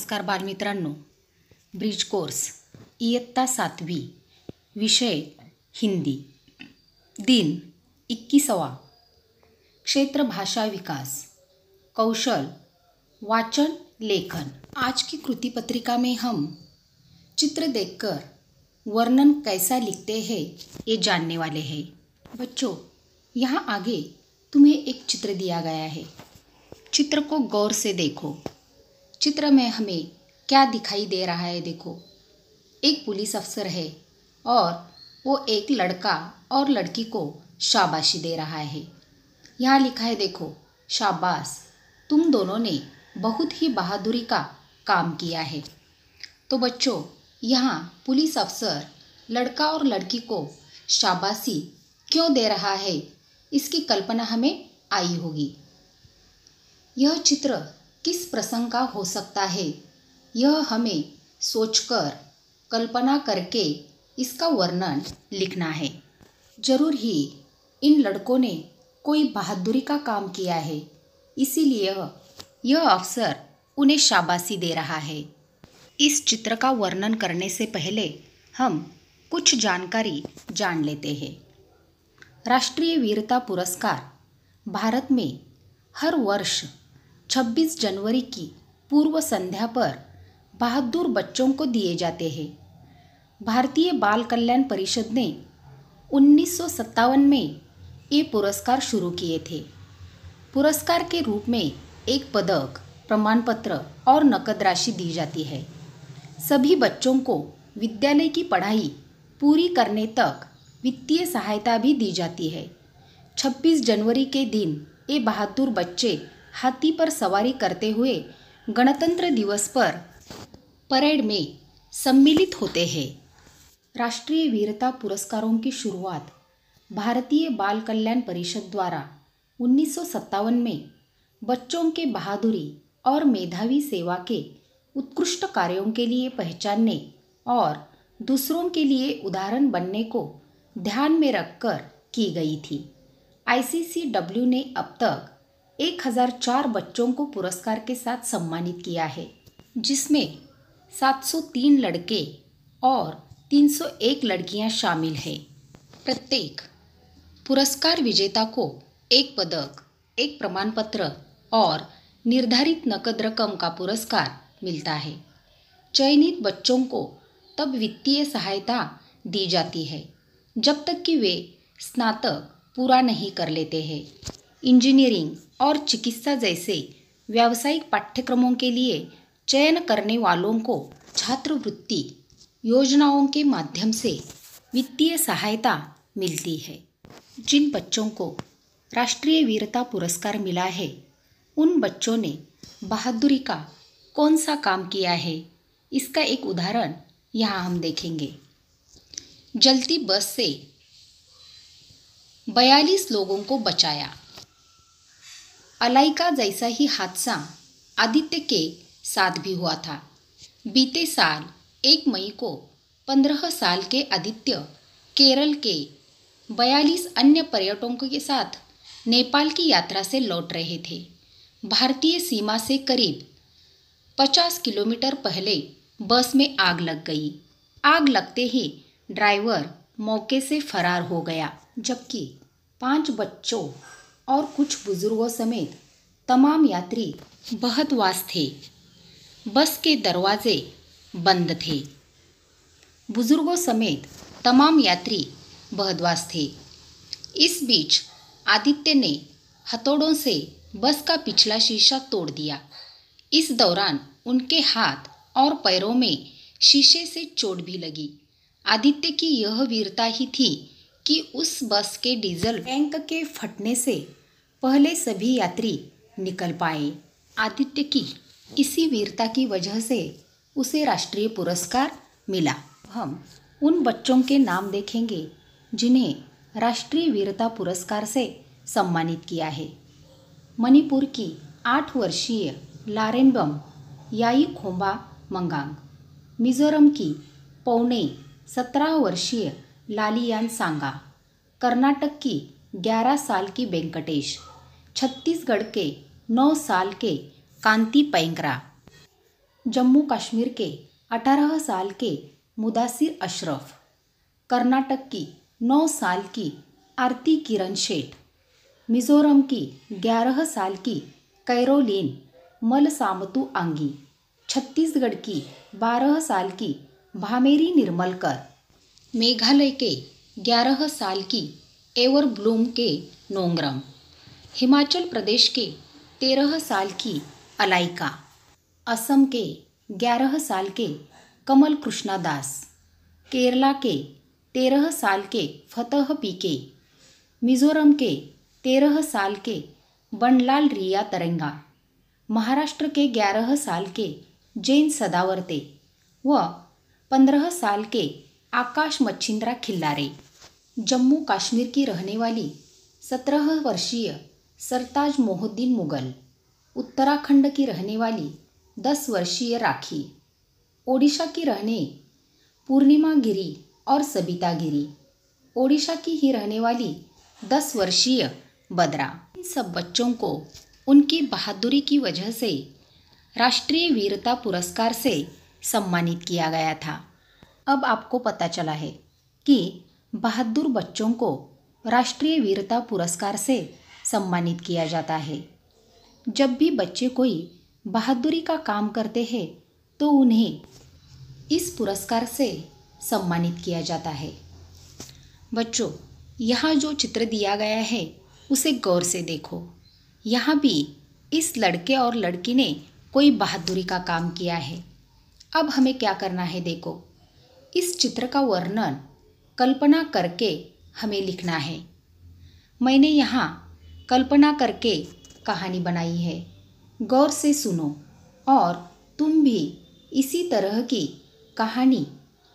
नमस्कार बालमित्रांनो, bridge course इयत्ता 7वी, विषय हिंदी, दिन 21वां, क्षेत्र भाषा विकास, कौशल वाचन लेखन। आज की कृति पत्रिका में हम चित्र देखकर वर्णन कैसा लिखते हैं ये जानने वाले हैं। बच्चों, यहाँ आगे तुम्हें एक चित्र दिया गया है। चित्र को गौर से देखो। चित्र में हमें क्या दिखाई दे रहा है? देखो, एक पुलिस अफसर है और वो एक लड़का और लड़की को शाबाशी दे रहा है। यहाँ लिखा है, देखो, शाबाश, तुम दोनों ने बहुत ही बहादुरी का काम किया है। तो बच्चों, यहाँ पुलिस अफसर लड़का और लड़की को शाबाशी क्यों दे रहा है, इसकी कल्पना हमें आई होगी। यह चित्र किस प्रसंग का हो सकता है, यह हमें सोचकर कल्पना करके इसका वर्णन लिखना है। जरूर ही इन लड़कों ने कोई बहादुरी का काम किया है, इसीलिए यह अफसर उन्हें शाबाशी दे रहा है। इस चित्र का वर्णन करने से पहले हम कुछ जानकारी जान लेते हैं। राष्ट्रीय वीरता पुरस्कार भारत में हर वर्ष 26 जनवरी की पूर्व संध्या पर बहादुर बच्चों को दिए जाते हैं। भारतीय बाल कल्याण परिषद ने 1957 में ये पुरस्कार शुरू किए थे। पुरस्कार के रूप में एक पदक, प्रमाण पत्र और नकद राशि दी जाती है। सभी बच्चों को विद्यालय की पढ़ाई पूरी करने तक वित्तीय सहायता भी दी जाती है। 26 जनवरी के दिन ये बहादुर बच्चे हाथी पर सवारी करते हुए गणतंत्र दिवस पर परेड में सम्मिलित होते हैं। राष्ट्रीय वीरता पुरस्कारों की शुरुआत भारतीय बाल कल्याण परिषद द्वारा 1957 में बच्चों के बहादुरी और मेधावी सेवा के उत्कृष्ट कार्यों के लिए पहचानने और दूसरों के लिए उदाहरण बनने को ध्यान में रखकर की गई थी। ICCW ने अब तक 1004 बच्चों को पुरस्कार के साथ सम्मानित किया है, जिसमें 703 लड़के और 301 लड़कियां शामिल हैं। प्रत्येक पुरस्कार विजेता को एक पदक, एक प्रमाण पत्र और निर्धारित नकद रकम का पुरस्कार मिलता है। चयनित बच्चों को तब वित्तीय सहायता दी जाती है जब तक कि वे स्नातक पूरा नहीं कर लेते हैं। इंजीनियरिंग और चिकित्सा जैसे व्यावसायिक पाठ्यक्रमों के लिए चयन करने वालों को छात्रवृत्ति योजनाओं के माध्यम से वित्तीय सहायता मिलती है। जिन बच्चों को राष्ट्रीय वीरता पुरस्कार मिला है, उन बच्चों ने बहादुरी का कौन सा काम किया है, इसका एक उदाहरण यहाँ हम देखेंगे। जलती बस से 42 लोगों को बचाया। अलाइका जैसा ही हादसा आदित्य के साथ भी हुआ था। बीते साल 1 मई को 15 साल के आदित्य केरल के 42 अन्य पर्यटकों के साथ नेपाल की यात्रा से लौट रहे थे। भारतीय सीमा से करीब 50 किलोमीटर पहले बस में आग लग गई। आग लगते ही ड्राइवर मौके से फरार हो गया, जबकि 5 बच्चों और कुछ बुजुर्गों समेत तमाम यात्री बहतवास थे। बस के दरवाजे बंद थे। बुजुर्गों समेत तमाम यात्री बहतवास थे। इस बीच आदित्य ने हथौड़ों से बस का पिछला शीशा तोड़ दिया। इस दौरान उनके हाथ और पैरों में शीशे से चोट भी लगी। आदित्य की यह वीरता ही थी कि उस बस के डीजल टैंक के फटने से पहले सभी यात्री निकल पाए। आदित्य की इसी वीरता की वजह से उसे राष्ट्रीय पुरस्कार मिला। हम उन बच्चों के नाम देखेंगे जिन्हें राष्ट्रीय वीरता पुरस्कार से सम्मानित किया है। मणिपुर की 8 वर्षीय लारेनबम याई खोम्बा मंगांग, मिजोरम की पौने 17 वर्षीय लालियान सांगा, कर्नाटक की 11 साल की वेंकटेश, छत्तीसगढ़ के 9 साल के कांति पैंकरा, जम्मू कश्मीर के 18 साल के मुदासिर अशरफ, कर्नाटक की 9 साल की आरती किरण शेठ, मिज़ोरम की 11 साल की कैरोलिन मलसामतु आंगी, छत्तीसगढ़ की 12 साल की भामेरी निर्मलकर, मेघालय के 11 साल की एवर ब्लूम के नोंगरम, हिमाचल प्रदेश के 13 साल की अलाइका, असम के 11 साल के कमल कृष्णा दास, केरला के 13 साल के फतह पीके, मिज़ोरम के 13 साल के बनलाल रिया तरंगा, महाराष्ट्र के 11 साल के जैन सदावर्ते व 15 साल के आकाश मच्छिंद्रा खिल्लारे, जम्मू कश्मीर की रहने वाली 17 वर्षीय सरताज मोहुद्दीन मुगल, उत्तराखंड की रहने वाली 10 वर्षीय राखी, ओडिशा की रहने पूर्णिमा गिरी और सबिता गिरी, ओडिशा की ही रहने वाली 10 वर्षीय बद्रा। इन सब बच्चों को उनकी बहादुरी की वजह से राष्ट्रीय वीरता पुरस्कार से सम्मानित किया गया था। अब आपको पता चला है कि बहादुर बच्चों को राष्ट्रीय वीरता पुरस्कार से सम्मानित किया जाता है। जब भी बच्चे कोई बहादुरी का काम करते हैं तो उन्हें इस पुरस्कार से सम्मानित किया जाता है। बच्चों, यहाँ जो चित्र दिया गया है उसे गौर से देखो। यहाँ भी इस लड़के और लड़की ने कोई बहादुरी का काम किया है। अब हमें क्या करना है, देखो, इस चित्र का वर्णन कल्पना करके हमें लिखना है। मैंने यहाँ कल्पना करके कहानी बनाई है, गौर से सुनो और तुम भी इसी तरह की कहानी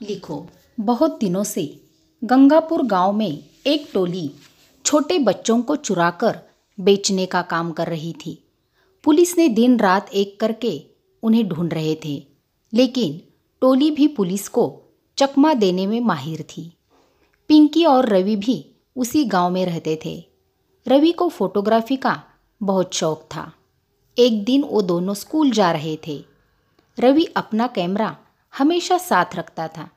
लिखो। बहुत दिनों से गंगापुर गांव में एक टोली छोटे बच्चों को चुराकर बेचने का काम कर रही थी। पुलिस ने दिन रात एक करके उन्हें ढूंढ रहे थे, लेकिन टोली भी पुलिस को चकमा देने में माहिर थी। पिंकी और रवि भी उसी गांव में रहते थे। रवि को फोटोग्राफी का बहुत शौक था। एक दिन वो दोनों स्कूल जा रहे थे। रवि अपना कैमरा हमेशा साथ रखता था।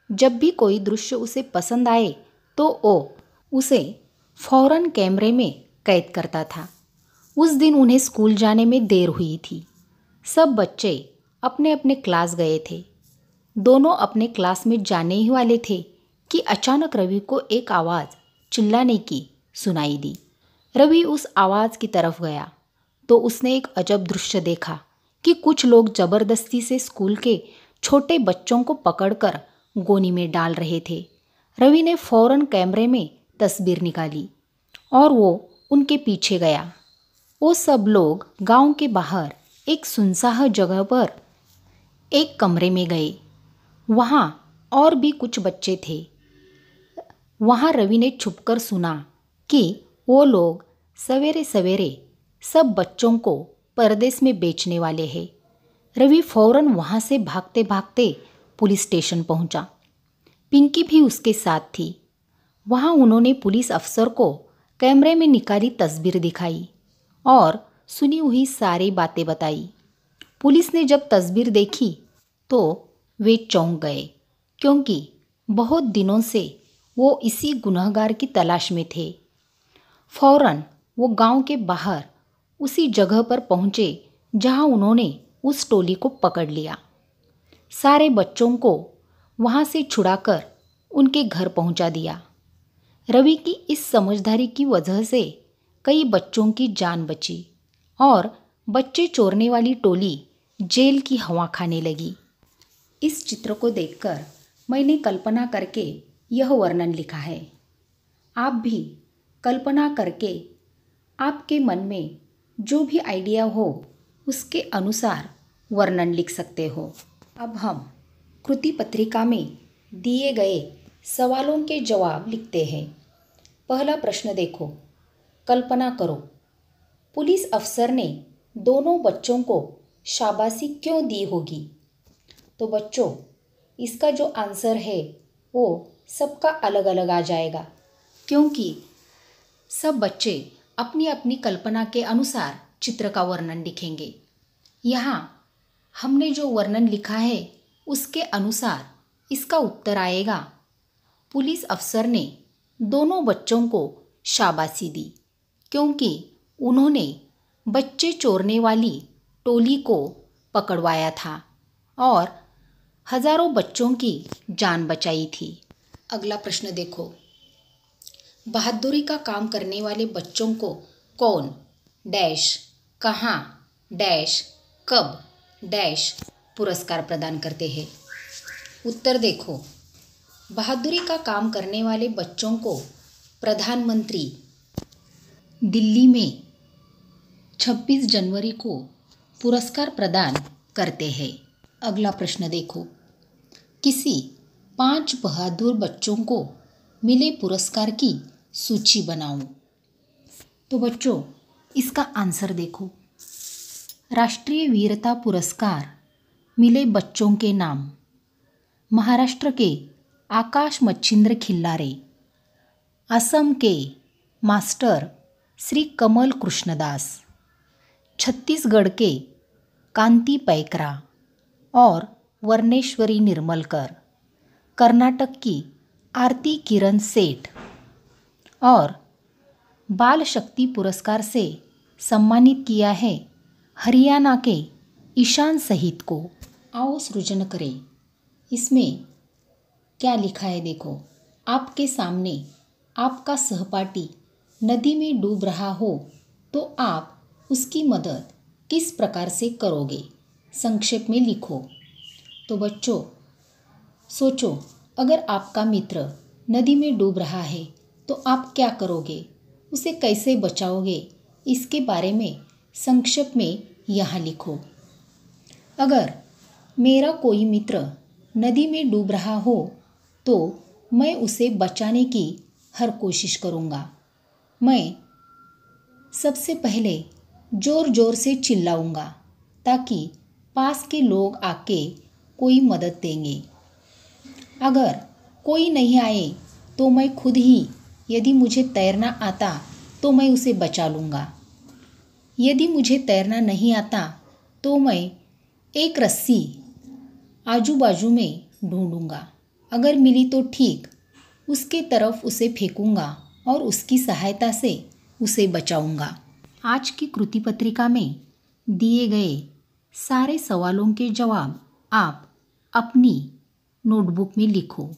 जब भी कोई दृश्य उसे पसंद आए तो वो उसे फौरन कैमरे में कैद करता था। उस दिन उन्हें स्कूल जाने में देर हुई थी। सब बच्चे अपने अपने क्लास गए थे। दोनों अपने क्लास में जाने ही वाले थे कि अचानक रवि को एक आवाज़ चिल्लाने की सुनाई दी। रवि उस आवाज़ की तरफ गया तो उसने एक अजब दृश्य देखा कि कुछ लोग ज़बरदस्ती से स्कूल के छोटे बच्चों को पकड़कर गोनी में डाल रहे थे। रवि ने फौरन कैमरे में तस्वीर निकाली और वो उनके पीछे गया। वो सब लोग गांव के बाहर एक सुनसान जगह पर एक कमरे में गए। वहाँ और भी कुछ बच्चे थे। वहाँ रवि ने छुपकर सुना कि वो लोग सवेरे सवेरे सब बच्चों को परदेस में बेचने वाले हैं। रवि फौरन वहाँ से भागते भागते पुलिस स्टेशन पहुँचा। पिंकी भी उसके साथ थी। वहाँ उन्होंने पुलिस अफसर को कैमरे में निकाली तस्वीर दिखाई और सुनी हुई सारी बातें बताई। पुलिस ने जब तस्वीर देखी तो वे चौंक गए, क्योंकि बहुत दिनों से वो इसी गुनहगार की तलाश में थे। फौरन वो गांव के बाहर उसी जगह पर पहुँचे जहां उन्होंने उस टोली को पकड़ लिया। सारे बच्चों को वहां से छुड़ाकर उनके घर पहुंचा दिया। रवि की इस समझदारी की वजह से कई बच्चों की जान बची और बच्चे चोरने वाली टोली जेल की हवा खाने लगी। इस चित्र को देखकर मैंने कल्पना करके यह वर्णन लिखा है। आप भी कल्पना करके आपके मन में जो भी आइडिया हो उसके अनुसार वर्णन लिख सकते हो। अब हम कृति पत्रिका में दिए गए सवालों के जवाब लिखते हैं। पहला प्रश्न देखो। कल्पना करो, पुलिस अफसर ने दोनों बच्चों को शाबाशी क्यों दी होगी? तो बच्चों, इसका जो आंसर है वो सबका अलग अलग आ जाएगा, क्योंकि सब बच्चे अपनी अपनी कल्पना के अनुसार चित्र का वर्णन लिखेंगे। यहाँ हमने जो वर्णन लिखा है उसके अनुसार इसका उत्तर आएगा। पुलिस अफसर ने दोनों बच्चों को शाबाशी दी क्योंकि उन्होंने बच्चे चोरने वाली टोली को पकड़वाया था और हजारों बच्चों की जान बचाई थी। अगला प्रश्न देखो। बहादुरी का काम करने वाले बच्चों को कौन डैश कहाँ डैश कब डैश पुरस्कार प्रदान करते हैं? उत्तर देखो। बहादुरी का काम करने वाले बच्चों को प्रधानमंत्री दिल्ली में 26 जनवरी को पुरस्कार प्रदान करते हैं। अगला प्रश्न देखो। किसी 5 बहादुर बच्चों को मिले पुरस्कार की सूची बनाओ। तो बच्चों इसका आंसर देखो। राष्ट्रीय वीरता पुरस्कार मिले बच्चों के नाम: महाराष्ट्र के आकाश मच्छिंद्र खिल्लारे, असम के मास्टर श्री कमल कृष्णदास, छत्तीसगढ़ के कांति पैकरा और वर्णेश्वरी निर्मलकर, कर्नाटक की आरती किरण सेठ और बाल शक्ति पुरस्कार से सम्मानित किया है हरियाणा के ईशान सहित को। आओ सृजन करें। इसमें क्या लिखा है देखो। आपके सामने आपका सहपाठी नदी में डूब रहा हो तो आप उसकी मदद किस प्रकार से करोगे? संक्षेप में लिखो। तो बच्चों सोचो, अगर आपका मित्र नदी में डूब रहा है तो आप क्या करोगे, उसे कैसे बचाओगे, इसके बारे में संक्षेप में यहाँ लिखो। अगर मेरा कोई मित्र नदी में डूब रहा हो तो मैं उसे बचाने की हर कोशिश करूँगा। मैं सबसे पहले ज़ोर ज़ोर से चिल्लाऊँगा ताकि पास के लोग आके कोई मदद देंगे। अगर कोई नहीं आए तो मैं खुद ही, यदि मुझे तैरना आता तो मैं उसे बचा लूँगा। यदि मुझे तैरना नहीं आता तो मैं एक रस्सी आजू बाजू में ढूंढूंगा। अगर मिली तो ठीक, उसके तरफ उसे फेंकूंगा और उसकी सहायता से उसे बचाऊंगा। आज की कृति पत्रिका में दिए गए सारे सवालों के जवाब आप अपनी नोटबुक में लिखो।